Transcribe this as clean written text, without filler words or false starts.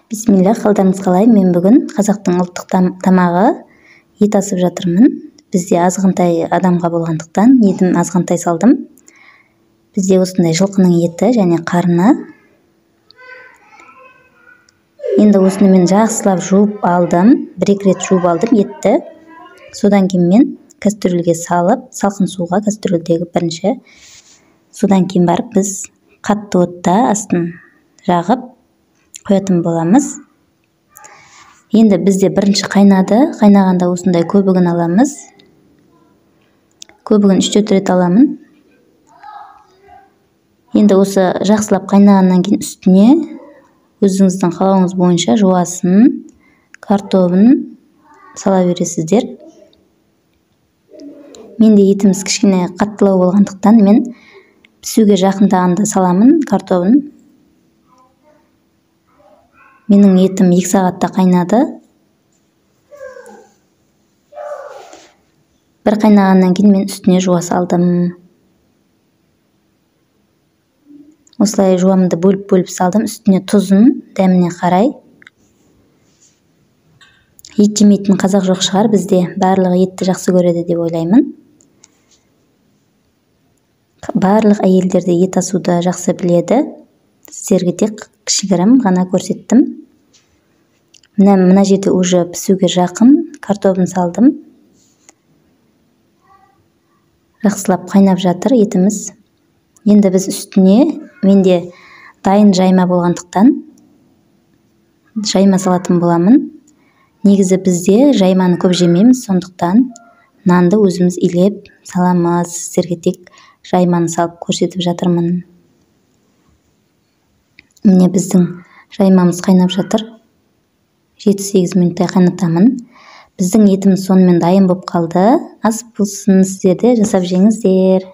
Бисмилля, қалдарыңыз қалай? Мен бүгін қазақтың ұлттық тамағы ет асып жатырмын. Бізде азғантай адамға болғандықтан етін азғантай салдым. Бізде осындай жылқының еті және қарны. Енді осыны мен жақсылап жуып алдым. Бір-екі рет жуып алдым етті. Содан кейін мен кастрюльге салып, салқын суға кастрюльдегі бірінші. Содан кейін барып біз қатты отта астын жағып қоятын боламыз. Енді бізде бірінші қайнады. Қайнағанда осындай көбігін аламыз. Көбігін 3-4 рет аламын. Енді осы жақсылап қайнағаннан кейін үстіне өзіңіздің қалауыңыз бойынша жуасын, картобын сала бересіздер. Менде етіміз кішкене қаттылау болғандықтан мен пісуге жақындағанда саламын картобын. Менің етім 2 сағатта қайнады. Бір қайнағаннан кейін мен үстіне жуа салдым. Осылай жуамды бөліп салдым. Үстіне тұзын дәміне қарай. Ет жемейтін қазақ жоқ шығар, бізде барлығы етті жақсы көреді деп ойлаймын. Барлық әйелдер де ет асуды жақсы біледі. Сіздерге тек кішігірім ғана көрсеттім. Мына жерде уже пісуге жақын картобын салдым. Жақсылап қайнап жатыр етіміз. Енді біз үстіне, менде дайын жайма болғандықтан жайма салатын боламын. Негізі бізде жайманы көп жемейміз, сондықтан нанды өзіміз илеп саламыз. Сіздерге тек жайманы салып көрсетіп жатырмын. Міне біздің жаймамыз қайнап жатыр. 7-8 минуттай қайнатамын. Біздің етіміз сонымен дайын болып қалды. Ас болсын, сіздер де жасап жеңіздер.